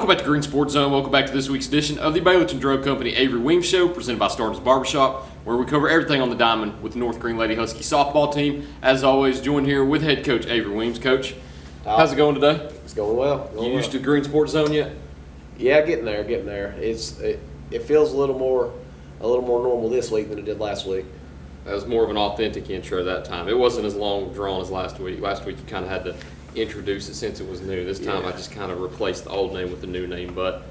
Welcome back to Green Sports Zone. Welcome back to this week's edition of the Baileyton Drug Company Avery Weems Show, presented by Starnes Barber, where we cover everything on the diamond with the North Green Lady Husky softball team. As always, joined here with head coach Avery Weems. Coach, how's it going today? It's going well. You used to Green Sports Zone yet? Yeah, getting there. It feels a little more normal this week than it did last week. That was more of an authentic intro that time. It wasn't as long drawn as last week. Last week you kind of had to introduce it since it was new. This time I just kind of replaced the old name with the new name. But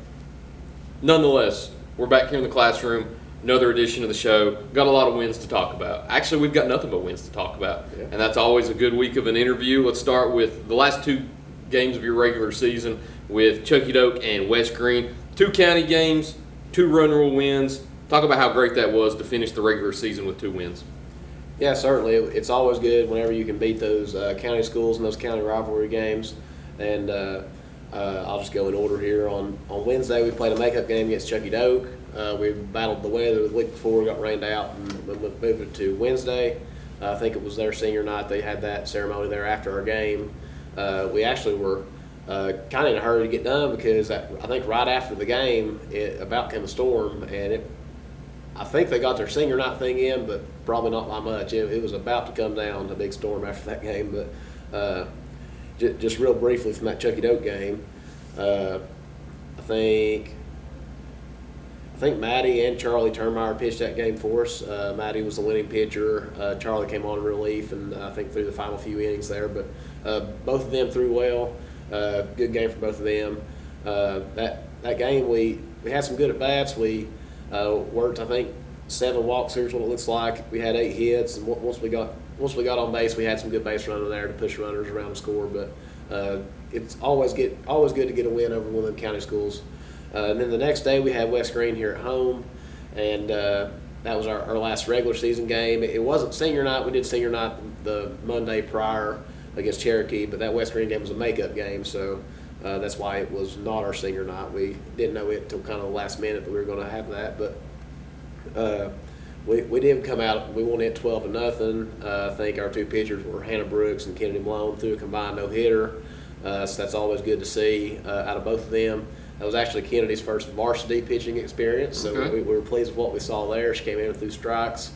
nonetheless, we're back here in the classroom. Another edition of the show. Got a lot of wins to talk about. Actually, we've got nothing but wins to talk about. Yeah. And that's always a good week of an interview. Let's start with the last two games of your regular season with Chuckey Doak and West Green. 2 county games, 2 run rule wins. Talk about how great that was to finish the regular season with 2 wins. Yeah, certainly. It's always good whenever you can beat those county schools and those county rivalry games. And I'll just go in order here. On Wednesday, we played a makeup game against Chuckey Doak. We battled the weather the week before, got rained out, and moved it to Wednesday. I think it was their senior night. They had that ceremony there after our game. We actually were kind of in a hurry to get done because I think right after the game, it about came a storm, and I think they got their senior night thing in, but probably not by much. It was about to come down, a big storm after that game. But just real briefly from that Chuckey Doak game, I think Maddie and Charlie Turnmeyer pitched that game for us. Maddie was the winning pitcher. Charlie came on in relief, and I think threw the final few innings there. But both of them threw well. Good game for both of them. That game, we had some good at bats. We worked, I think, 7 walks. Here's what it looks like. We had 8 hits, and once we got on base, we had some good base running there to push runners around the score. But it's always good to get a win over one of them county schools. And then the next day we had West Green here at home, and that was our last regular season game. It wasn't senior night. We did senior night the Monday prior against Cherokee, but that West Green game was a makeup game, so that's why it was not our senior night. We didn't know it until kind of the last minute that we were going to have that, but we did come out. We won it 12-0. I think our 2 pitchers were Hannah Brooks and Kennedy Malone, threw a combined no-hitter, so that's always good to see out of both of them. That was actually Kennedy's first varsity pitching experience, so we were pleased with what we saw there. She came in and threw strikes,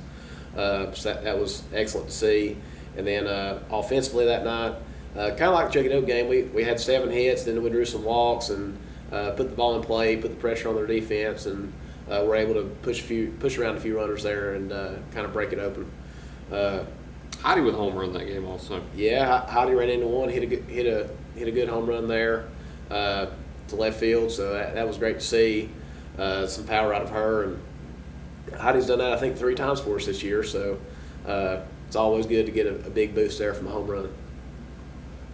so that was excellent to see. And then offensively that night, kind of like the Chuckey Doak game, we had 7 hits, then we drew some walks and put the ball in play, put the pressure on their defense, and were able to push around a few runners there and kind of break it open. Heidi with a home run that game also. Yeah, Heidi ran into one, hit a good home run there to left field, so that was great to see. Some power out of her, and Heidi's done that I think 3 times for us this year, so it's always good to get a big boost there from a home run.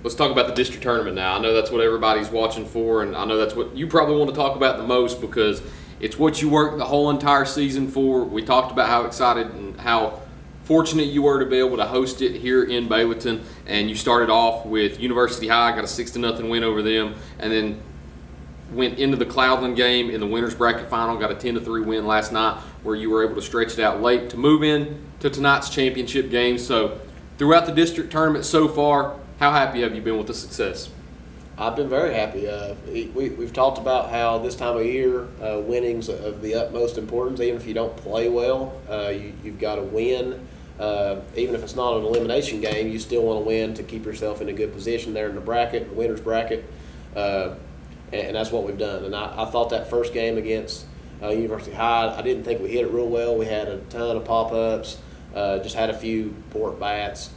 Let's talk about the district tournament now. I know that's what everybody's watching for, and I know that's what you probably want to talk about the most because it's what you worked the whole entire season for. We talked about how excited and how fortunate you were to be able to host it here in Baileyton, and you started off with University High, got a 6-0 win over them, and then went into the Cloudland game in the winners bracket final, got a 10-3 win last night where you were able to stretch it out late to move in to tonight's championship game. So throughout the district tournament so far, how happy have you been with the success? I've been very happy. We've talked about how this time of year winning's of the utmost importance. Even if you don't play well, you've got to win. Even if it's not an elimination game, you still want to win to keep yourself in a good position there in the bracket, the winners bracket. And that's what we've done. And I thought that first game against University High, I didn't think we hit it real well. We had a ton of pop-ups, just had a few poor bats,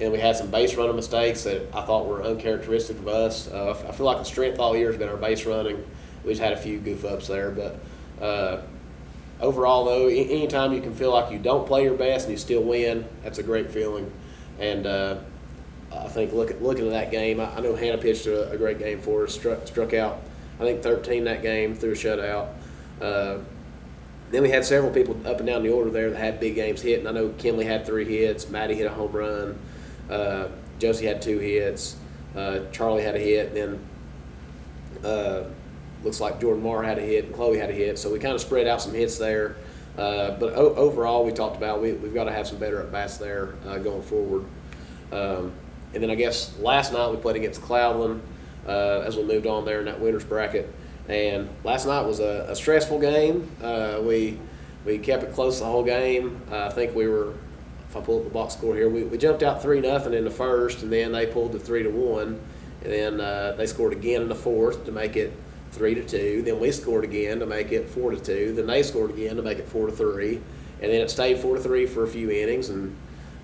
and we had some base running mistakes that I thought were uncharacteristic of us. I feel like the strength all year has been our base running. We just had a few goof-ups there. But overall, though, anytime you can feel like you don't play your best and you still win, that's a great feeling. And I think looking at that game, I know Hannah pitched a great game for us, struck out, I think 13 that game, threw a shutout. Then we had several people up and down the order there that had big games hitting. I know Kinley had 3 hits, Maddie hit a home run, Josie had 2 hits, Charlie had a hit, and then looks like Jordan Marr had a hit and Chloe had a hit. So we kind of spread out some hits there. But overall, we talked about we've got to have some better at-bats there going forward. And then I guess last night we played against Cloudland. as we moved on there in that winners bracket. And last night was a stressful game. We kept it close the whole game. I think we were, if I pull up the box score here, we jumped out 3-0 in the first, and then they pulled the 3-1, and then they scored again in the fourth to make it 3-2. Then we scored again to make it 4-2. Then they scored again to make it 4-3, and then it stayed 4-3 for a few innings. And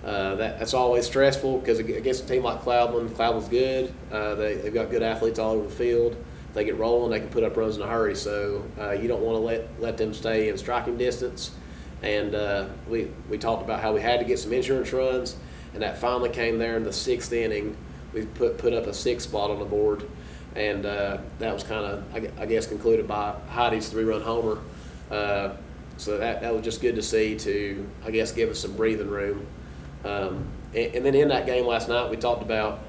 that's always stressful because against a team like Cloudland's good. They've got good athletes all over the field. If they get rolling, they can put up runs in a hurry. So you don't want to let them stay in striking distance. And we talked about how we had to get some insurance runs, and that finally came there in the sixth inning. We put up a 6 spot on the board, and that was kind of, I guess, concluded by Heidi's 3-run homer. So that was just good to see, to, I guess, give us some breathing room. And then in that game last night, we talked about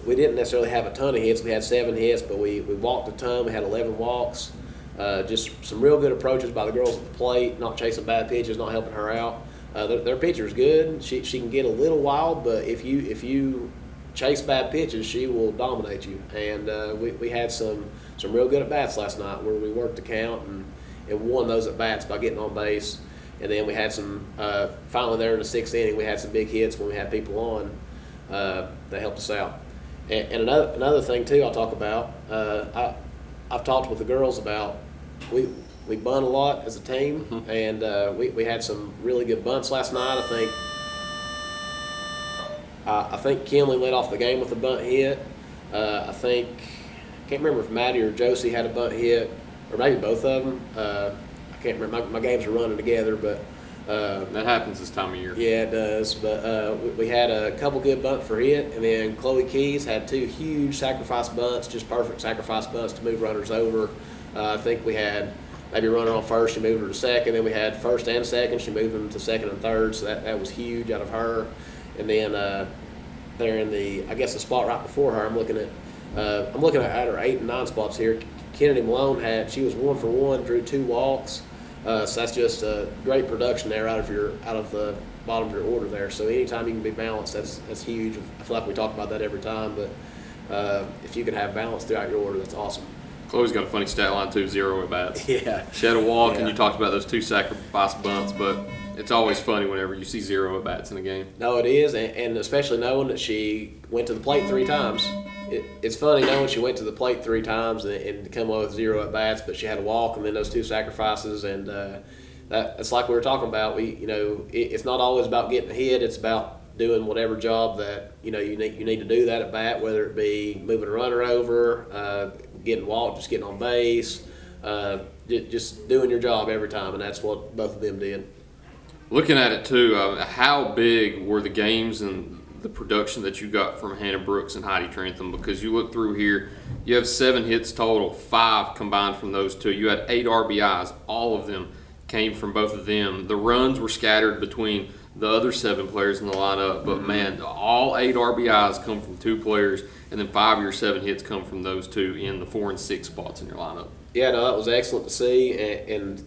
we didn't necessarily have a ton of hits. We had 7 hits, but we walked a ton. We had 11 walks. Just some real good approaches by the girls at the plate, not chasing bad pitches, not helping her out. Their pitcher's good. She can get a little wild, but if you chase bad pitches, she will dominate you. And we had some real good at-bats last night where we worked the count and won those at-bats by getting on base. And then we had some, finally there in the 6th inning, we had some big hits when we had people on that helped us out. And another thing, too, I'll talk about, I've talked with the girls about, we bunt a lot as a team, and we had some really good bunts last night. I think Kinley led off the game with a bunt hit. I can't remember if Maddie or Josie had a bunt hit, or maybe both of them. I can't remember. My games are running together, but that happens this time of year. Yeah, it does. But we had a couple good bunts for hit, and then Chloe Keys had 2 huge sacrifice bunts, just perfect sacrifice bunts to move runners over. I think we had maybe a runner on first, she moved her to second. Then we had first and second, she moved them to second and third, so that was huge out of her. And then there in the, I guess, the spot right before her, I'm looking at her 8 and 9 spots here. Kennedy Malone she was 1 for 1, drew 2 walks. So that's just great production there out of the bottom of your order there. So anytime you can be balanced, that's huge. I feel like we talk about that every time, but if you can have balance throughout your order, that's awesome. Chloe's got a funny stat line too, 0 at bats. Yeah. She had a walk, and you talked about those 2 sacrifice bunts, but it's always funny whenever you see 0 at bats in a game. No, it is, and especially knowing that she went to the plate 3 times. It's funny knowing she went to the plate 3 times and come away with 0 at bats, but she had a walk and then those 2 sacrifices, and that's like we were talking about. It's not always about getting a hit; it's about doing whatever job that you need to do that at bat, whether it be moving a runner over, getting walked, just getting on base, just doing your job every time, and that's what both of them did. Looking at it too, how big were the games and the production that you got from Hannah Brooks and Heidi Trentham? Because you look through here, you have 7 hits total, 5 combined from those 2. You had 8 RBIs. All of them came from both of them. The runs were scattered between the other 7 players in the lineup, but man, all 8 RBIs come from 2 players, and then 5 of your 7 hits come from those 2 in the 4 and 6 spots in your lineup. Yeah, no, that was excellent to see, and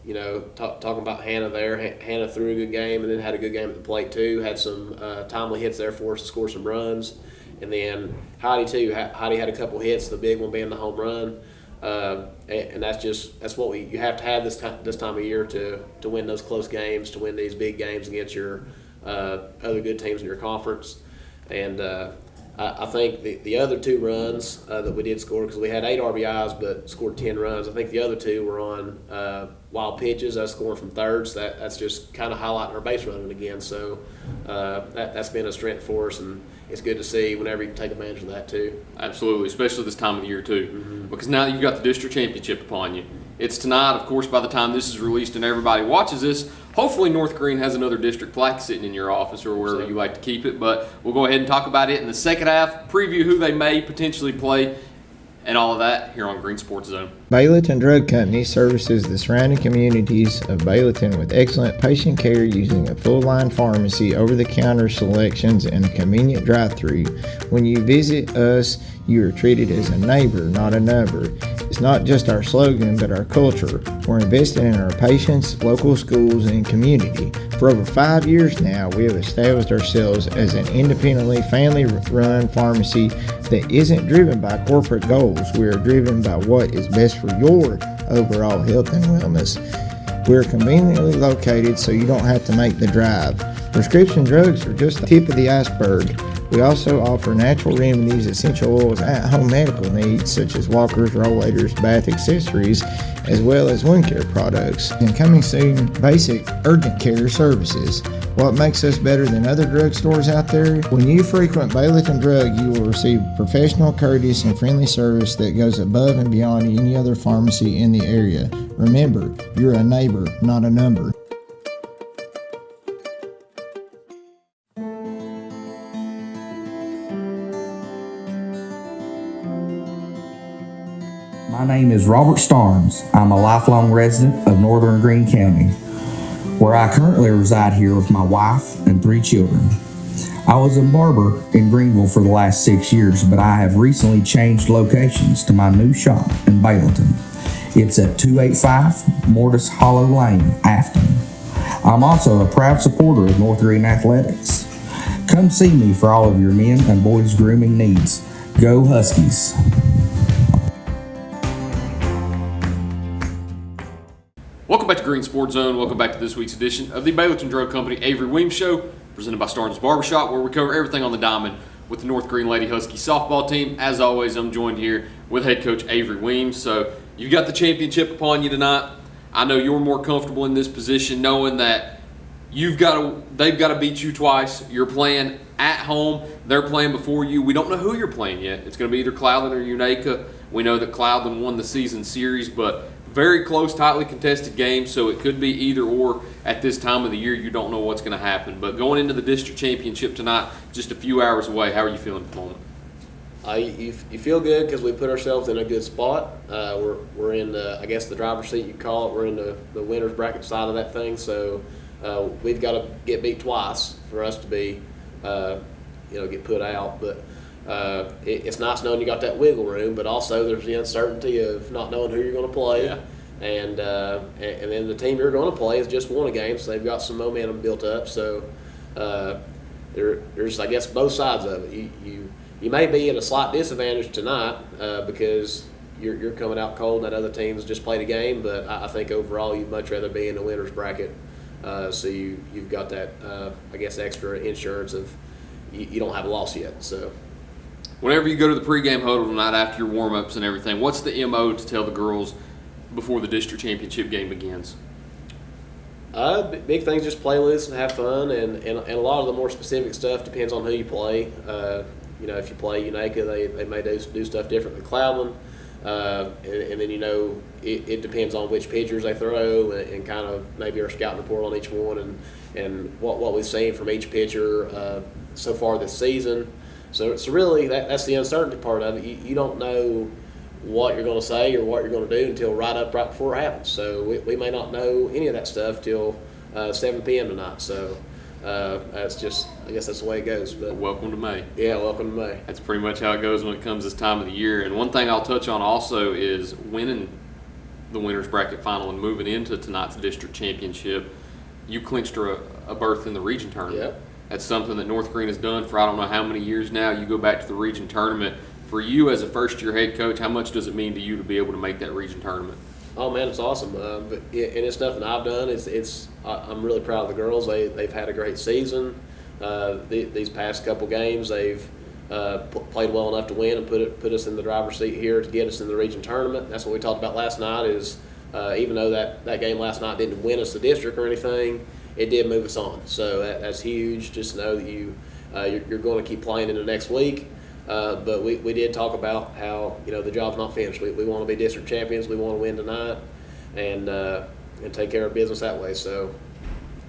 talking about Hannah there, Hannah threw a good game and then had a good game at the plate too, had some timely hits there for us to score some runs, and then Heidi too, Heidi had a couple hits, the big one being the home run, and that's what you have to have this time of year to win those close games, to win these big games against your other good teams in your conference. And I think the other 2 runs that we did score, because we had 8 RBIs but scored 10 runs, I think the other 2 were on wild pitches, us scoring from thirds. That's just kind of highlighting our base running again. So that's been a strength for us, and it's good to see whenever you can take advantage of that too. Absolutely, especially this time of the year too, because now you've got the district championship upon you. It's tonight, of course. By the time this is released and everybody watches this, hopefully North Green has another district plaque sitting in your office or wherever you like to keep it. But we'll go ahead and talk about it in the second half, preview who they may potentially play, and all of that here on Green Sports Zone. Baileyton Drug Company services the surrounding communities of Baileyton with excellent patient care using a full-line pharmacy, over-the-counter selections, and a convenient drive-thru. When you visit us, you are treated as a neighbor, not a number. It's not just our slogan, but our culture. We're investing in our patients, local schools, and community. For over 5 years now, we have established ourselves as an independently family-run pharmacy that isn't driven by corporate goals. We are driven by what is best for your overall health and wellness. We're conveniently located so you don't have to make the drive. Prescription drugs are just the tip of the iceberg. We also offer natural remedies, essential oils, at-home medical needs such as walkers, rollators, bath accessories, as well as wound care products. And coming soon, basic urgent care services. What makes us better than other drugstores out there? When you frequent Baileyton Drug, you will receive professional, courteous, and friendly service that goes above and beyond any other pharmacy in the area. Remember, you're a neighbor, not a number. My name is Robert Starnes. I'm a lifelong resident of Northern Greene County, where I currently reside here with my wife and 3 children. I was a barber in Greenville for the last 6 years, but I have recently changed locations to my new shop in Baileyton. It's at 285 Mortis Hollow Lane, Afton. I'm also a proud supporter of North Greene Athletics. Come see me for all of your men and boys grooming needs. Go Huskies! Welcome back to Green Sports Zone. Welcome back to this week's edition of the Baileyton Drug Company Avery Weems Show, presented by Starnes Barber, where we cover everything on the diamond with the North Greene Lady Husky softball team. As always, I'm joined here with head coach Avery Weems. So you've got the championship upon you tonight. I know you're more comfortable in this position knowing that they've got to beat you twice. You're playing at home. They're playing before you. We don't know who you're playing yet. It's going to be either Cloudland or Unaka. We know that Cloudland won the season series, but very close, tightly contested game, so it could be either or at this time of the year. You don't know what's going to happen. But going into the district championship tonight, just a few hours away, how are you feeling at the moment? You feel good because we put ourselves in a good spot. We're in, I guess, the driver's seat, you call it. We're in the winner's bracket side of that thing, so we've got to get beat twice for us to be, get put out. But it's nice knowing you got that wiggle room, but also there's the uncertainty of not knowing who you're going to play. Yeah. And then the team you're going to play has just won a game, so they've got some momentum built up. So there's, I guess, both sides of it. You may be at a slight disadvantage tonight because you're coming out cold and that other team's just played a game, but I think overall you'd much rather be in the winner's bracket. So you've got that, I guess, extra insurance of you don't have a loss yet. So whenever you go to the pregame huddle tonight after your warm-ups and everything, what's the MO to tell the girls before the district championship game begins? Big things, just play loose and have fun, and a lot of the more specific stuff depends on who you play. If you play Unaka, they may do stuff different than Cloudland, and then it depends on which pitchers they throw and kind of maybe our scouting report on each one and what we've seen from each pitcher so far this season. So really that's the uncertainty part of it. You don't know what you're going to say or what you're going to do until right before it happens. So we may not know any of that stuff till 7 p.m. tonight. So that's just, I guess that's the way it goes. But welcome to May. Yeah, welcome to May. That's pretty much how it goes when it comes this time of the year. And one thing I'll touch on also is winning the winner's bracket final and moving into tonight's district championship. You clinched a berth in the region tournament. Yep. That's something that North Greene has done for I don't know how many years now. You go back to the region tournament. For you as a first-year head coach, how much does it mean to you to be able to make that region tournament? Oh man, it's awesome. And it's nothing I've done. I'm really proud of the girls. They've had a great season. These past couple games, they've played well enough to win and put us in the driver's seat here to get us in the region tournament. That's what we talked about last night. Is even though that game last night didn't win us the district or anything, it did move us on. So that's huge. Just know that you're going to keep playing in the next week. But we did talk about how the job's not finished. We want to be district champions. We want to win tonight, and take care of business that way. So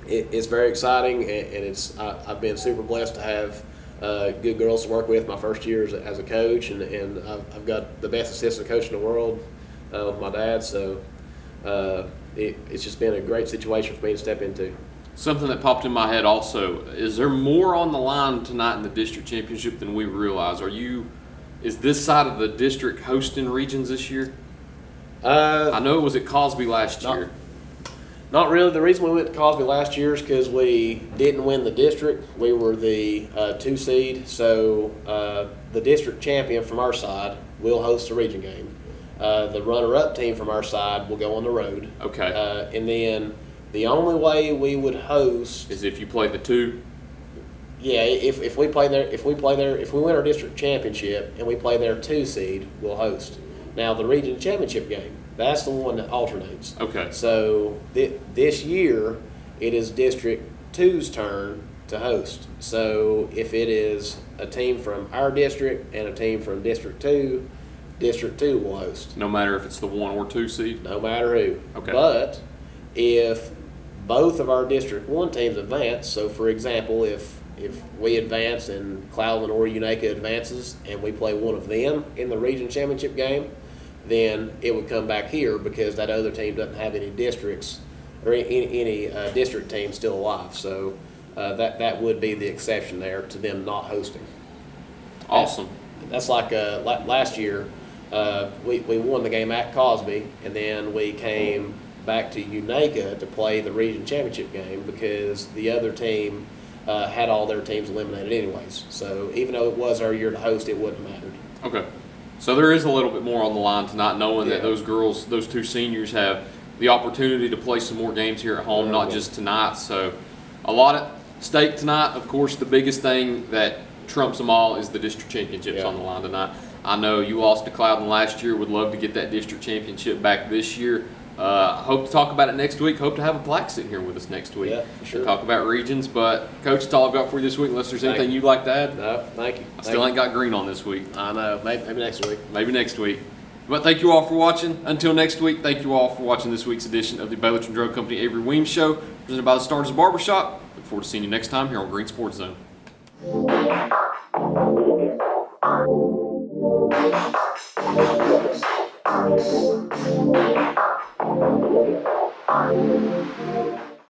it's very exciting, and I've been super blessed to have good girls to work with my first year as a coach, and I've got the best assistant coach in the world with my dad. So it's just been a great situation for me to step into. Something that popped in my head also, is there more on the line tonight in the district championship than we realize? Is this side of the district hosting regions this year? I know it was at Cosby last year. Not really. The reason we went to Cosby last year is because we didn't win the district. We were the 2 seed, so the district champion from our side will host a region game. The runner-up team from our side will go on the road. Okay. And then the only way we would host Is if you play the 2? Yeah, if we play there, if we win our district championship and we play their 2 seed, we'll host. Now the region championship game, that's the one that alternates. Okay. So this year, it is District 2's turn to host. So if it is a team from our district and a team from District 2, District 2 will host. No matter if it's the 1 or 2 seed? No matter who. Okay. But if both of our District 1 teams advance, so for example, if we advance and Cloudland or Unaka advances and we play one of them in the region championship game, then it would come back here because that other team doesn't have any districts or any district teams still alive. So that would be the exception there to them not hosting. Awesome. That's like last year, we won the game at Cosby, and then we came back to Unaka to play the region championship game because the other team had all their teams eliminated anyways. So even though it was our year to host, it wouldn't have mattered. Okay. So there is a little bit more on the line tonight, knowing that Yeah. those girls, those 2 seniors, have the opportunity to play some more games here at home, not just tonight. So a lot at stake tonight. Of course, the biggest thing that trumps them all is the district championships on the line tonight. I know you lost to Cloudland last year. Would love to get that district championship back this year. Hope to talk about it next week. Hope to have a Black sitting here with us next week. Yeah, for sure. To talk about regions. But, Coach, that's all I've got for you this week, unless there's Thank anything you. you'd like to add. No, thank you. I still ain't got green on this week. I know. Maybe next week. Maybe next week. But thank you all for watching. Until next week, thank you all for watching this week's edition of the Baileyton Drug Company Avery Weems Show, presented by the Starnes Barber Shop. Look forward to seeing you next time here on Green Sports Zone. Are you